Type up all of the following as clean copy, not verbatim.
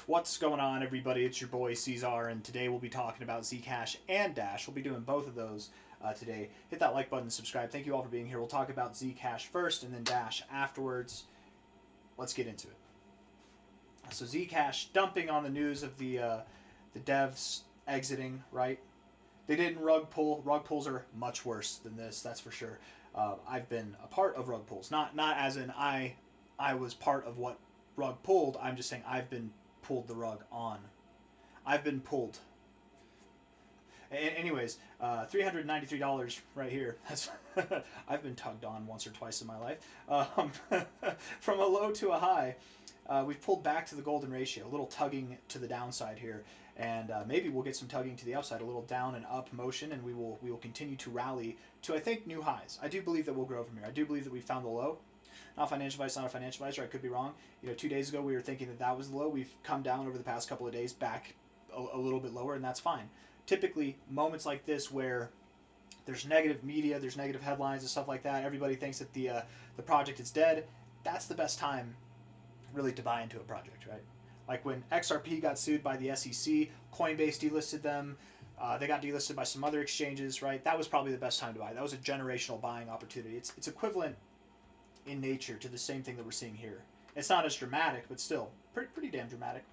What's going on, everybody? It's your boy C-Zar, and today we'll be talking about Zcash and Dash. We'll be doing both of those today. Hit that like button and subscribe. Thank you all for being here. We'll talk about Zcash first and then Dash afterwards. Let's get into it. So Zcash dumping on the news of the devs exiting, right? They didn't rug pull. Rug pulls are much worse than this, that's for sure. I've been a part of rug pulls. Not as in I was part of what rug pulled. I'm just saying I've been pulled the rug on. I've been pulled. Anyways, $393 right here. That's I've been tugged on once or twice in my life. From a low to a high, we've pulled back to the golden ratio. A little tugging to the downside here, and maybe we'll get some tugging to the upside. A little down and up motion, and we will continue to rally to, I think, new highs. I do believe that we'll grow from here. I do believe that we found the low. Not a financial advisor, not a financial advisor. I could be wrong. 2 days ago we were thinking that was the low. We've come down over the past couple of days back a little bit lower, and that's fine. Typically, moments like this where there's negative media, there's negative headlines and stuff like that, everybody thinks that the project is dead. That's the best time, really, to buy into a project, right? Like when XRP got sued by the SEC, Coinbase delisted them. They got delisted by some other exchanges, right? That was probably the best time to buy. That was a generational buying opportunity. It's equivalent in nature to the same thing that we're seeing here. It's not as dramatic, but still pretty damn dramatic.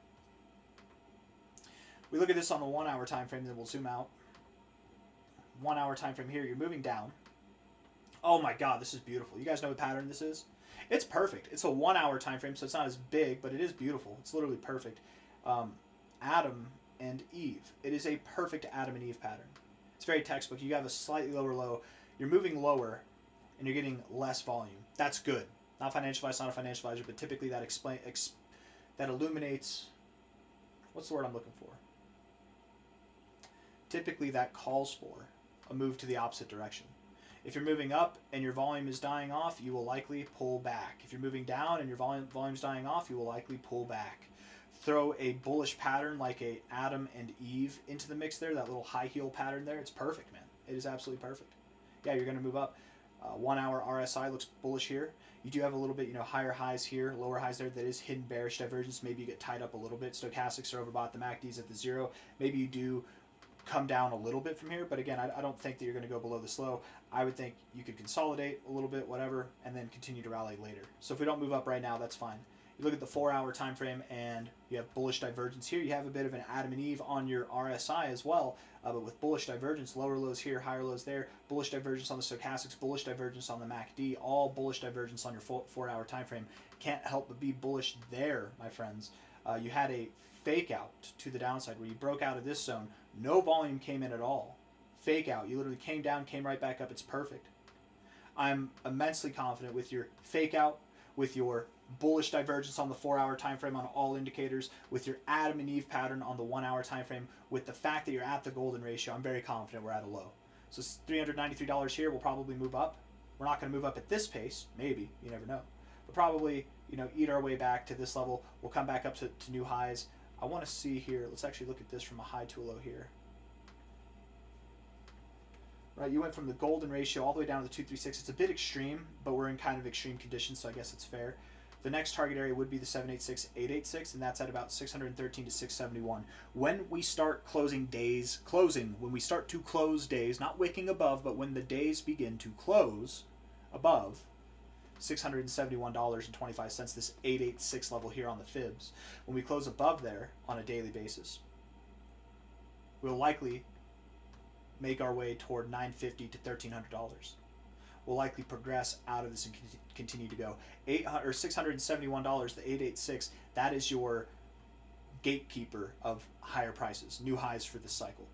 We look at this on the 1 hour time frame, then we'll zoom out. 1 hour time frame here, you're moving down. Oh my god, this is beautiful. You guys know what pattern this is? It's perfect. It's a 1 hour time frame, so it's not as big, but it is beautiful. It's literally perfect. Adam and Eve. It is a perfect Adam and Eve pattern. It's very textbook. You have a slightly lower low. You're moving lower, and you're getting less volume. That's good. Not financial advice, not a financial advisor, but typically that that illuminates. What's the word I'm looking for? Typically that calls for a move to the opposite direction. If you're moving up and your volume is dying off, you will likely pull back. If you're moving down and your volume's dying off, you will likely pull back. Throw a bullish pattern like a Adam and Eve into the mix there, that little high heel pattern there. It's perfect, man. It is absolutely perfect. Yeah, you're going to move up. 1 hour RSI looks bullish here. You do have a little bit, higher highs here, lower highs there. That is hidden bearish divergence. Maybe you get tied up a little bit. Stochastics are overbought. The MACD's at the 0. Maybe you do come down a little bit from here, but again, I don't think that you're going to go below this low. I would think you could consolidate a little bit, whatever, and then continue to rally later. So if we don't move up right now, that's fine. You look at the 4 hour time frame, and you have bullish divergence here. You have a bit of an Adam and Eve on your RSI as well, but with bullish divergence, lower lows here, higher lows there, bullish divergence on the stochastics, bullish divergence on the MACD, all bullish divergence on your 4 hour time frame. Can't help but be bullish there, my friends. You had a fake out to the downside where you broke out of this zone. No volume came in at all. Fake out. You literally came down, came right back up. It's perfect. I'm immensely confident with your fake out, with your bullish divergence on the 4 hour time frame on all indicators, with your Adam and Eve pattern on the 1 hour time frame, with the fact that you're at the golden ratio. I'm very confident we're at a low. So it's $393 here. We'll probably move up. We're not going to move up at this pace. Maybe. You never know. But probably, eat our way back to this level. We'll come back up to new highs. I want to see here. Let's actually look at this from a high to a low here. Right, you went from the golden ratio all the way down to the 236. It's a bit extreme, but we're in kind of extreme conditions, so I guess it's fair. The next target area would be the 786, 886, and that's at about 613 to 671. When we start closing days, when we start to close days, not wicking above, but when the days begin to close above $671.25, this 886 level here on the fibs. When we close above there on a daily basis, we'll likely make our way toward $950 to $1,300. We'll likely progress out of this and continue to go. $671, the 886, that is your gatekeeper of higher prices, new highs for this cycle.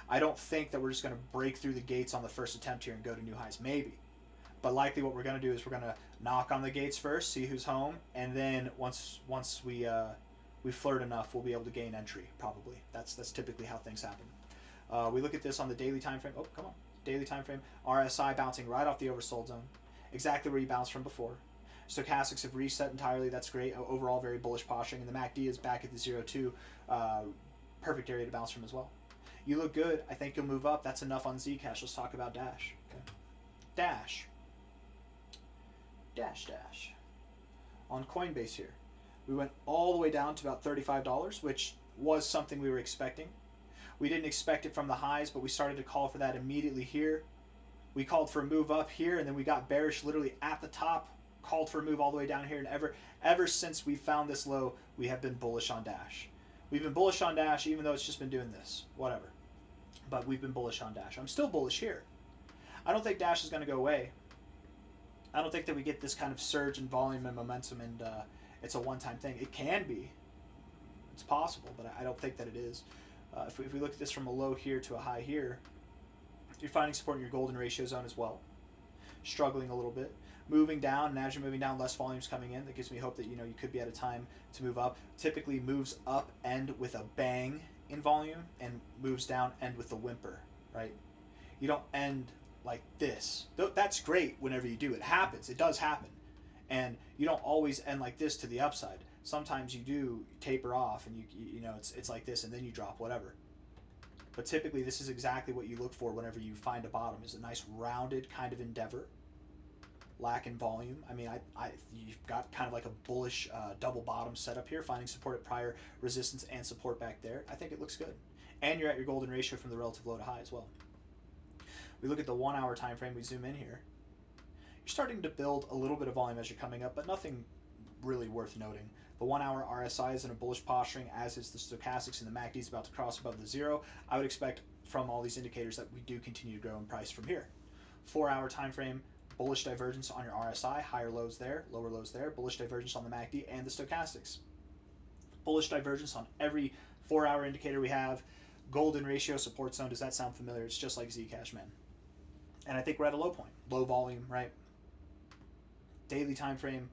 I don't think that we're just going to break through the gates on the first attempt here and go to new highs. Maybe. But likely what we're going to do is we're going to knock on the gates first, see who's home, and then once we flirt enough, we'll be able to gain entry, probably. That's typically how things happen. We look at this on the daily time frame. Oh, come on. Daily time frame. RSI bouncing right off the oversold zone. Exactly where you bounced from before. Stochastics have reset entirely. That's great. Overall, very bullish posturing. And the MACD is back at the 0.2. Perfect area to bounce from as well. You look good. I think you'll move up. That's enough on Zcash. Let's talk about Dash. Okay. Dash. On Coinbase here. We went all the way down to about $35, which was something we were expecting. We didn't expect it from the highs, but we started to call for that immediately here. We called for a move up here, and then we got bearish literally at the top, called for a move all the way down here, and ever since we found this low, we have been bullish on Dash. We've been bullish on Dash, even though it's just been doing this, whatever. But we've been bullish on Dash. I'm still bullish here. I don't think Dash is going to go away. I don't think that we get this kind of surge in volume and momentum, and it's a one-time thing. It can be. It's possible, but I don't think that it is. If we look at this from a low here to a high here, you're finding support in your golden ratio zone as well. Struggling a little bit. Moving down, and as you're moving down, less volume's coming in. That gives me hope that you could be at a time to move up. Typically moves up end with a bang in volume, and moves down end with a whimper, right? You don't end like this. That's great whenever you do. It happens. It does happen. And you don't always end like this to the upside. Sometimes you do taper off, and it's like this, and then you drop whatever. But typically, this is exactly what you look for whenever you find a bottom, is a nice rounded kind of endeavor. Lack in volume. I mean, you've got kind of like a bullish double bottom setup here, finding support at prior resistance and support back there. I think it looks good. And you're at your golden ratio from the relative low to high as well. We look at the 1 hour time frame, we zoom in here. You're starting to build a little bit of volume as you're coming up, but nothing really worth noting. The 1 hour RSI is in a bullish posturing, as is the stochastics, and the MACD is about to cross above the zero. I would expect from all these indicators that we do continue to grow in price from here. 4 hour time frame, bullish divergence on your RSI, higher lows there, lower lows there, bullish divergence on the MACD and the stochastics. Bullish divergence on every 4 hour indicator we have. Golden ratio support zone, does that sound familiar? It's just like Zcash, man. And I think we're at a low point. Low volume, right? Daily time frame,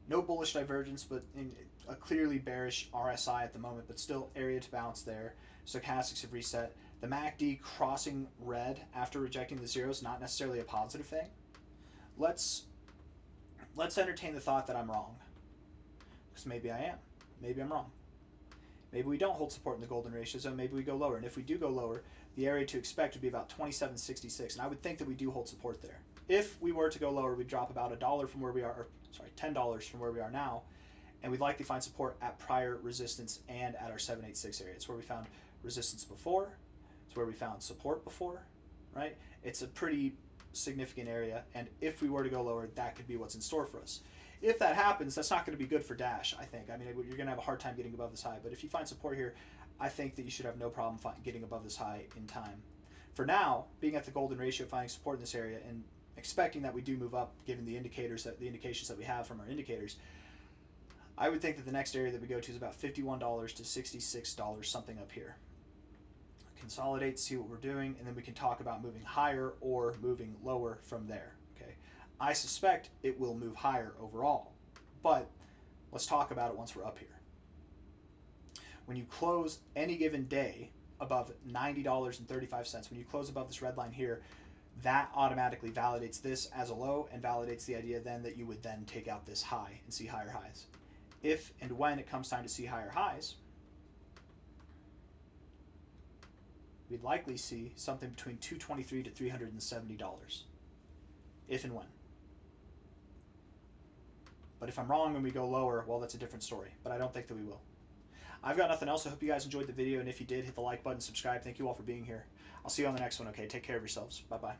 no bullish divergence, but in a clearly bearish RSI at the moment, but still area to bounce there. Stochastics have reset. The MACD crossing red after rejecting the zeros, not necessarily a positive thing. Let's entertain the thought that I'm wrong, because maybe I am. Maybe I'm wrong. Maybe we don't hold support in the golden ratio zone. Maybe we go lower. And if we do go lower, the area to expect would be about 27.66. And I would think that we do hold support there. If we were to go lower, we'd drop about $1 from where we are, or sorry, $10 from where we are now. And we'd likely find support at prior resistance and at our 786 area. It's where we found resistance before. It's where we found support before, right? It's a pretty significant area. And if we were to go lower, that could be what's in store for us. If that happens, that's not going to be good for Dash, I think. I mean, you're going to have a hard time getting above this high. But if you find support here, I think that you should have no problem getting above this high in time. For now, being at the golden ratio, finding support in this area, and expecting that we do move up, given the indications that we have from our indicators, I would think that the next area that we go to is about $51 to $66, something up here. Consolidate, see what we're doing, and then we can talk about moving higher or moving lower from there. Okay, I suspect it will move higher overall, but let's talk about it once we're up here. When you close any given day above $90.35, when you close above this red line here, that automatically validates this as a low and validates the idea then that you would then take out this high and see higher highs. If and when it comes time to see higher highs, we'd likely see something between $223 to $370. If and when. But if I'm wrong and we go lower, well, that's a different story. But I don't think that we will. I've got nothing else. I hope you guys enjoyed the video, and if you did, hit the like button, subscribe. Thank you all for being here. I'll see you on the next one, okay? Take care of yourselves. Bye-bye.